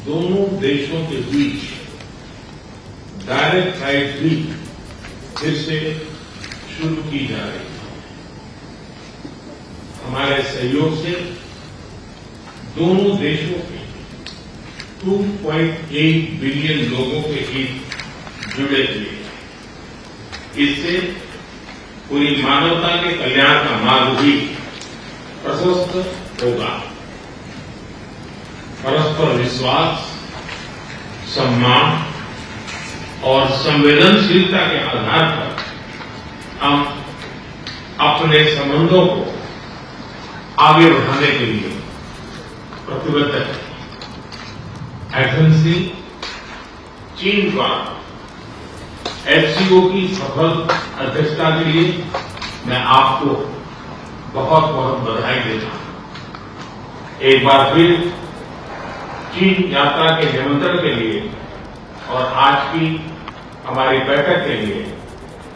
दोनों देशों के बीच डायरेक्ट फ्लाइट भी फिर से शुरू की जा रही है। हमारे सहयोग से दोनों देशों के 2.8 बिलियन लोगों के हित जुड़े हुए हैं। इससे पूरी मानवता के कल्याण का मार्ग भी प्रशस्त होगा। परस्पर विश्वास, सम्मान और संवेदनशीलता के आधार पर हम अपने संबंधों को आगे बढ़ाने के लिए प्रतिबद्ध है। एथेंस चीन द्वारा एचसीओ की सफल अध्यक्षता के लिए मैं आपको बहुत बहुत बधाई देता हूं। एक बार फिर चीन यात्रा के निमंत्रण के लिए और आज की हमारी बैठक के लिए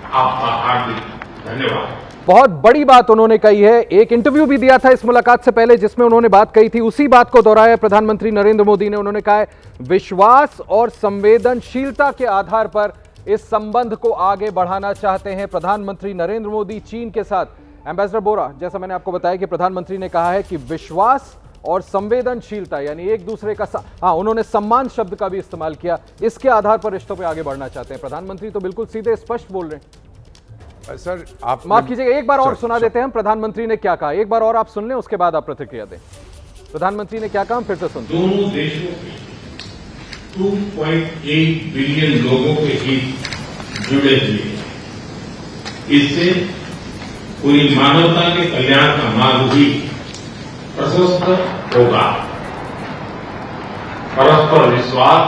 आपका हार्दिक धन्यवाद। बहुत बड़ी बात उन्होंने कही है। एक इंटरव्यू भी दिया था इस मुलाकात से पहले जिसमें उन्होंने बात कही थी, उसी बात को दोहराया प्रधानमंत्री नरेंद्र मोदी ने। उन्होंने कहा है विश्वास और संवेदनशीलता के आधार पर इस संबंध को आगे बढ़ाना चाहते हैं प्रधानमंत्री नरेंद्र मोदी चीन के साथ। एम्बेसडर बोरा, जैसा मैंने आपको बताया कि प्रधानमंत्री ने कहा है कि विश्वास और संवेदनशीलता यानी एक दूसरे का उन्होंने सम्मान शब्द का भी इस्तेमाल किया, इसके आधार पर रिश्तों पर आगे बढ़ना चाहते हैं। प्रधानमंत्री तो बिल्कुल सीधे स्पष्ट बोल रहे हैं। सर आप माफ कीजिएगा, एक बार और सुना देते हैं हम प्रधानमंत्री ने क्या कहा। एक बार और आप सुन लें, उसके बाद आप प्रतिक्रिया दें। प्रधानमंत्री ने क्या कहा, फिर से सुनते हैं। दोनों देशों के 2.8 बिलियन लोगों के हित जुड़े हुए हैं। इससे पूरी मानवता के कल्याण का मार्ग भी प्रशस्त होगा। परस्पर विश्वास,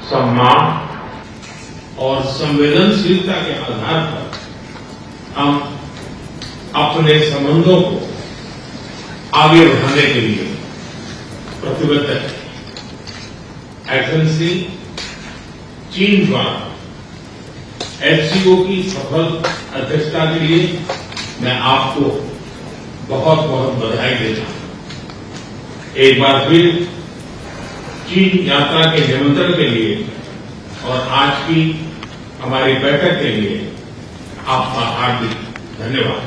सम्मान और संवेदनशीलता के आधार पर हम अपने संबंधों को आगे बढ़ाने के लिए प्रतिबद्ध हैं। एथेंस चीन द्वारा एचसीओ की सफल अध्यक्षता के लिए मैं आपको बहुत बहुत बधाई देता हूं। एक बार फिर चीन यात्रा के निमंत्रण के लिए और आज की हमारी बैठक के लिए आपका हार्दिक धन्यवाद।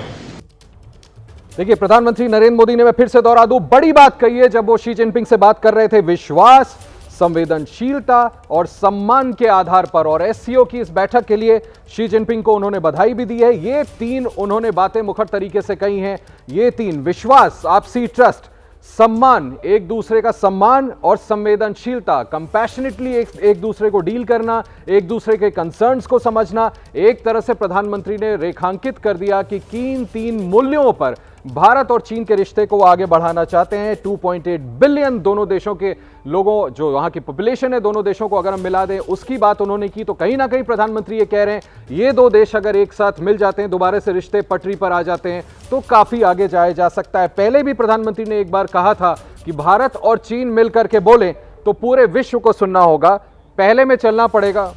देखिए, प्रधानमंत्री नरेंद्र मोदी ने, मैं फिर से दोहरा दूं, बड़ी बात कही है जब वो शी जिनपिंग से बात कर रहे थे। विश्वास, संवेदनशीलता और सम्मान के आधार पर और एससीओ की इस बैठक के लिए शी जिनपिंग को उन्होंने बधाई भी दी है। ये तीन उन्होंने बातें मुखर तरीके से कही हैं। ये तीन, विश्वास, आपसी ट्रस्ट, सम्मान, एक दूसरे का सम्मान और संवेदनशीलता, कंपैशनेटली एक दूसरे को डील करना, एक दूसरे के कंसर्न्स को समझना। एक तरह से प्रधानमंत्री ने रेखांकित कर दिया कि किन तीन मूल्यों पर भारत और चीन के रिश्ते को ये बढ़ाना चाहते हैं। 2.8 बिलियन दोनों देशों के लोगों, जो वहां की पॉपुलेशन है दोनों देशों को अगर हम मिला दें, उसकी बात उन्होंने की। तो कहीं ना कहीं प्रधानमंत्री ये कह रहे हैं ये दो देश अगर एक साथ मिल जाते हैं, दोबारा से रिश्ते पटरी पर आ जाते हैं, तो काफी आगे जाया जा सकता है। पहले भी प्रधानमंत्री ने एक बार कहा था कि भारत और चीन मिलकर के बोले तो पूरे विश्व को सुनना होगा। पहले में चलना पड़ेगा।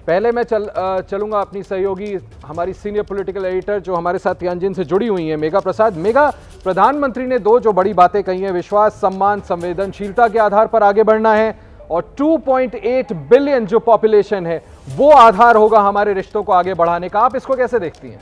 पहले मैं चलूंगा अपनी सहयोगी, हमारी सीनियर पॉलिटिकल एडिटर जो हमारे साथ तियानजिन से जुड़ी हुई हैं, मेघा प्रसाद। मेघा, प्रधानमंत्री ने दो जो बड़ी बातें कही हैं, विश्वास, सम्मान, संवेदनशीलता के आधार पर आगे बढ़ना है, और 2.8 बिलियन जो पॉपुलेशन है वो आधार होगा हमारे रिश्तों को आगे बढ़ाने का। आप इसको कैसे देखती हैं?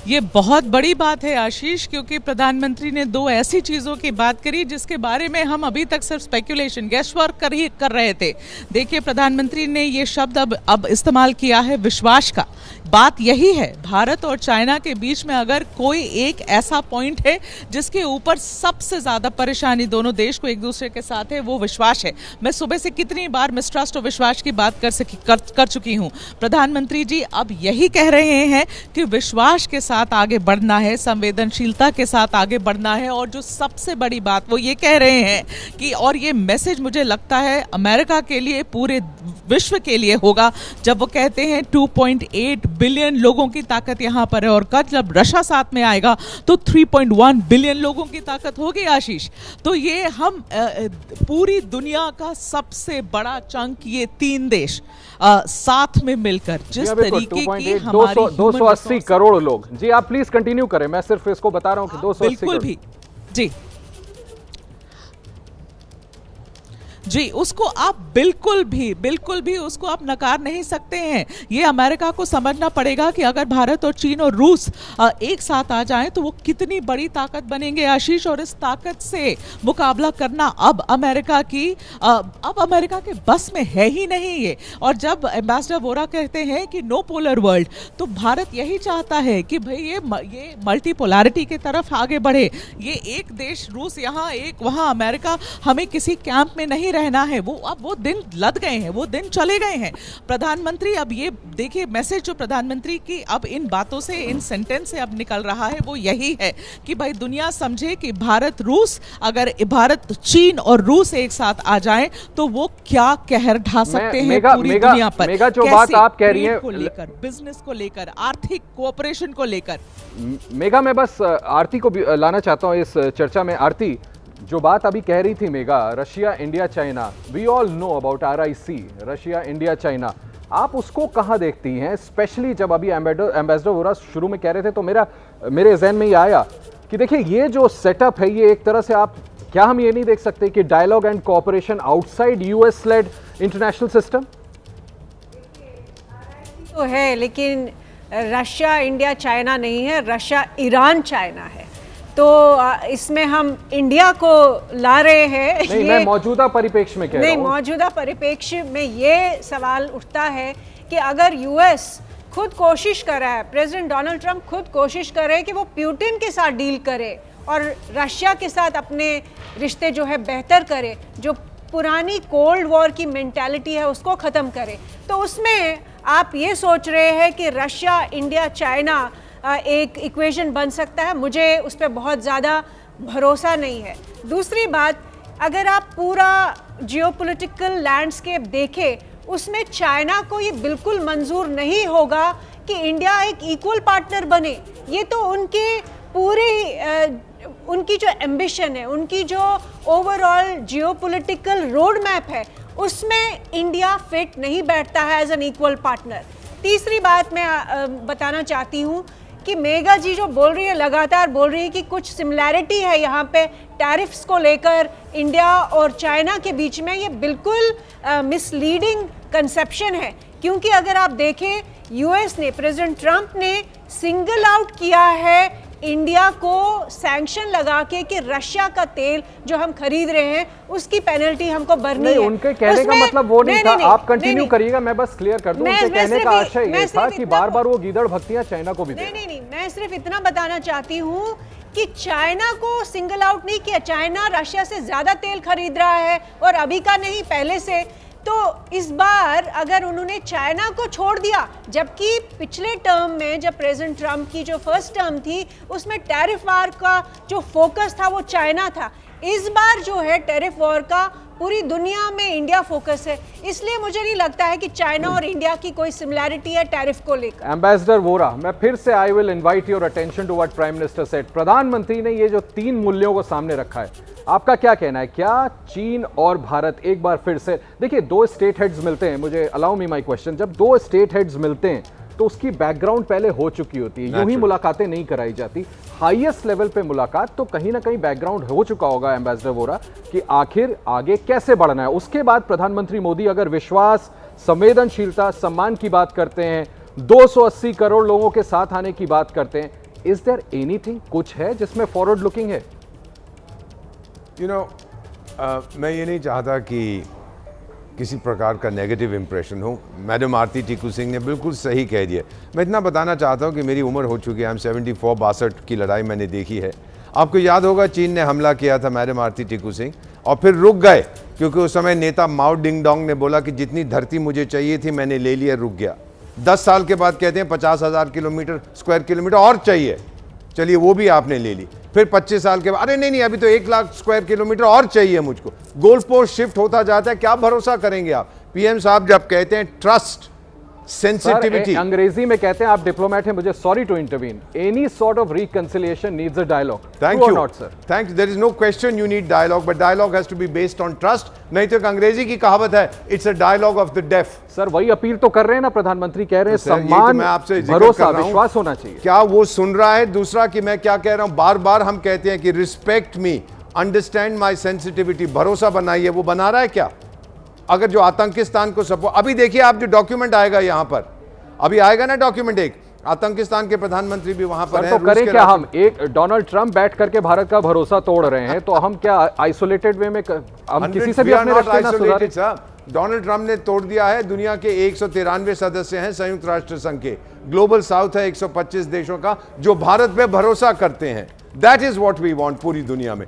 ये बहुत बड़ी बात है आशीष, क्योंकि प्रधानमंत्री ने दो ऐसी चीज़ों की बात करी जिसके बारे में हम अभी तक सिर्फ स्पेकुलेशन, गेस वर्क कर रहे थे। देखिए, प्रधानमंत्री ने ये शब्द अब इस्तेमाल किया है, विश्वास का। बात यही है, भारत और चाइना के बीच में अगर कोई एक ऐसा पॉइंट है जिसके ऊपर सबसे ज़्यादा परेशानी दोनों देश को एक दूसरे के साथ है, वो विश्वास है। मैं सुबह से कितनी बार मिसट्रस्ट और विश्वास की बात कर चुकी हूँ। प्रधानमंत्री जी अब यही कह रहे हैं कि विश्वास के साथ आगे बढ़ना है, संवेदनशीलता के साथ आगे बढ़ना है। और जो सबसे बड़ी बात वो ये कह रहे हैं कि, और ये मैसेज मुझे लगता है अमेरिका के लिए, पूरे विश्व के लिए होगा, जब वो कहते हैं 2.8 बिलियन लोगों की ताकत यहाँ पर है, और कल जब रशिया साथ में आएगा तो 3.1 बिलियन लोगों की ताकत होगी आशीष। तो ये हम पूरी दुनिया का सबसे बड़ा चंक, ये तीन देश साथ में मिलकर जिस तरीके की हमारी 280 करोड़ लोग। जी आप प्लीज कंटिन्यू करें, मैं सिर्फ इसको बता रहा हूं कि 280 बिल्कुल भी जी जी, उसको आप बिल्कुल भी उसको आप नकार नहीं सकते हैं। ये अमेरिका को समझना पड़ेगा कि अगर भारत और चीन और रूस एक साथ आ जाएं तो वो कितनी बड़ी ताकत बनेंगे आशीष, और इस ताकत से मुकाबला करना अब अमेरिका के बस में है ही नहीं ये। और जब एम्बेसडर वोरा कहते हैं कि नो पोलर वर्ल्ड, तो भारत यही चाहता है कि भाई ये मल्टीपोलैरिटी की तरफ आगे बढ़े। ये एक देश रूस यहाँ, एक वहाँ अमेरिका, हमें किसी कैंप में नहीं रहना है। अब वो दिन लद गए हैं, वो दिन चले गए हैं। प्रधानमंत्री अब ये देखिए मैसेज जो प्रधानमंत्री की अब इन बातों से, इन सेंटेंस से अब निकल रहा है वो यही है कि भाई दुनिया समझे कि अगर भारत, चीन और रूस एक साथ आ जाए तो वो क्या कहर ढा सकते हैं पूरी दुनिया पर। मेगा जो बात आप कह रही हैं, को लेकर, बिजनेस को लेकर, आर्थिक कोऑपरेशन को लेकर। मेगा मैं बस आरती को भी लाना चाहता हूं इस चर्चा में। आरती, जो बात अभी कह रही थी mega, Russia, India, China, we all know about RIC, Russia, India, China, आप उसको कहां देखती हैं? स्पेशली जब अभी एम्बेसडर वोरा शुरू में कह रहे थे तो मेरे ज़हन में ये आया कि देखिए ये जो सेटअप है, ये एक तरह से क्या हम ये नहीं देख सकते कि dialogue and cooperation outside US led international system तो है, लेकिन रशिया, इंडिया, चाइना नहीं है, रशिया, ईरान, चाइना है। तो इसमें हम इंडिया को ला रहे हैं। नहीं, मैं मौजूदा परिप्रेक्ष्य में कह रहा हूं। मौजूदा परिप्रेक्ष्य में ये सवाल उठता है कि अगर US खुद कोशिश कर रहा है, प्रेसिडेंट डोनाल्ड ट्रंप खुद कोशिश कर रहे हैं कि वो पुतिन के साथ डील करे और रशिया के साथ अपने रिश्ते जो है बेहतर करे, जो पुरानी कोल्ड वॉर की मेंटालिटी है उसको ख़त्म करे, तो उसमें आप ये सोच रहे हैं कि रशिया, इंडिया, चाइना एक इक्वेशन बन सकता है। मुझे उस पर बहुत ज़्यादा भरोसा नहीं है। दूसरी बात, अगर आप पूरा जियोपॉलिटिकल लैंडस्केप देखें, उसमें चाइना को ये बिल्कुल मंजूर नहीं होगा कि इंडिया एक इक्वल पार्टनर बने। ये तो उनकी जो एम्बिशन है, उनकी जो ओवरऑल जियोपॉलिटिकल रोड मैप है, उसमें इंडिया फिट नहीं बैठता है एज एन इक्वल पार्टनर। तीसरी बात मैं बताना चाहती हूँ कि मेगा जी जो बोल रही है, लगातार बोल रही है कि कुछ सिमिलैरिटी है यहाँ पे टैरिफ्स को लेकर इंडिया और चाइना के बीच में, ये बिल्कुल मिसलीडिंग कंसेप्शन है। क्योंकि अगर आप देखें, US ने, प्रेसिडेंट ट्रंप ने सिंगल आउट किया है इंडिया को सैंक्शन लगा के कि रशिया का तेल जो हम खरीद रहे हैं उसकी पेनल्टी हमको भरनी है। उनके कहने का मतलब वो नहीं था। आप कंटिन्यू करिएगा, मैं बस क्लियर कर दूं। उनके कहने का आशय ये था कि बार-बार वो गीदड़ भक्तियां चाइना को भी दे। नहीं, मैं सिर्फ इतना बताना चाहती हूँ कि चाइना को सिंगल आउट नहीं किया। चाइना रशिया से ज्यादा तेल खरीद रहा है, और अभी का नहीं, पहले से। तो इस बार अगर उन्होंने चाइना को छोड़ दिया, जबकि पिछले टर्म में जब प्रेसिडेंट ट्रंप की जो फर्स्ट टर्म थी उसमें टैरिफ वार का जो फोकस था वो चाइना था, इस बार जो है टैरिफ वॉर का पूरी दुनिया में इंडिया फोकस है। इसलिए मुझे नहीं लगता है कि चाइना और इंडिया की कोई सिमिलैरिटी है टैरिफ को लेकर। एम्बेसडर वोरा, मैं फिर से I will invite your attention to what prime minister said. प्रधानमंत्री ने ये जो 3 मूल्यों को सामने रखा है, आपका क्या कहना है? क्या चीन और भारत एक बार फिर से, देखिए 2 स्टेट हेड्स मिलते हैं, मुझे अलाउ मी माय क्वेश्चन, जब 2 स्टेट हेड्स मिलते हैं तो उसकी बैकग्राउंड पहले हो चुकी होती है, यूं ही मुलाकातें नहीं कराई जाती। हाईएस्ट लेवल पे मुलाकात तो कहीं ना कहीं बैकग्राउंड हो चुका होगा एम्बेसडर वोरा कि आखिर आगे कैसे बढ़ना है। उसके बाद प्रधानमंत्री मोदी अगर विश्वास, संवेदनशीलता, सम्मान की बात करते हैं, 280 करोड़ लोगों के साथ आने की बात करते हैं, इज देयर एनीथिंग, कुछ है जिसमें फॉरवर्ड लुकिंग है? मैं ये नहीं चाहता कि किसी प्रकार का नेगेटिव इंप्रेशन हो। मैडम आरती टीकू सिंह ने बिल्कुल सही कह दिया। मैं इतना बताना चाहता हूँ कि मेरी उम्र हो चुकी है, 72 की लड़ाई मैंने देखी है। आपको याद होगा चीन ने हमला किया था मैडम आरती टीकू सिंह, और फिर रुक गए क्योंकि उस समय नेता माओ डिंग डोंग ने बोला कि जितनी धरती मुझे चाहिए थी मैंने ले लिया, रुक गया। 10 साल के बाद कहते हैं 50,000 स्क्वायर किलोमीटर और चाहिए, चलिए वो भी आपने ले ली। फिर 25 साल के बाद अरे नहीं अभी तो 1 लाख स्क्वायर किलोमीटर और चाहिए मुझको। गोल पोस्ट शिफ्ट होता जाता है, क्या भरोसा करेंगे आप? पीएम साहब जब कहते हैं ट्रस्ट, सेंसिटिविटी, अंग्रेजी में कहते हैं, आप डिप्लोमेट हैं, मुझे sorry to intervene, any sort of reconciliation needs a dialogue. Thank you not sir, thank you. There is no question you need dialogue, but dialogue has to be based on trust. नहीं तो एक अंग्रेजी की कहावत है, it's a dialogue of the deaf. Sir वही appeal तो कर रहे हैं ना प्रधानमंत्री, कह रहे हैं सम्मान, मैं आपसे भरोसा, विश्वास होना चाहिए। क्या वो सुन रहा है? दूसरा कि मैं क्या कह रहा हूं, बार बार हम कहते हैं कि respect me, understand my sensitivity, भरोसा बनाइए, वो बना रहा है क्या? अगर जो आतंकिस्तान को सपोर्ट, अभी देखिए आप जो डॉक्यूमेंट आएगा यहां पर, अभी आएगा ना डॉक्यूमेंट, एक आतंकिस्तान के प्रधानमंत्री भी वहां पर हैं। तो करें क्या हम? एक डोनाल्ड ट्रंप बैठ करके भारत का भरोसा तोड़ रहे हैं, तो हम क्या आइसोलेटेड वे में हम किसी से भी अपने रिश्ते ना सुधारें? डोनाल्ड ट्रंप ने तोड़ दिया है। दुनिया के 193 सदस्य हैं संयुक्त राष्ट्र संघ के, ग्लोबल साउथ है 125 देशों का, जो भारत पे भरोसा करते हैं। That is what we want पूरी दुनिया में।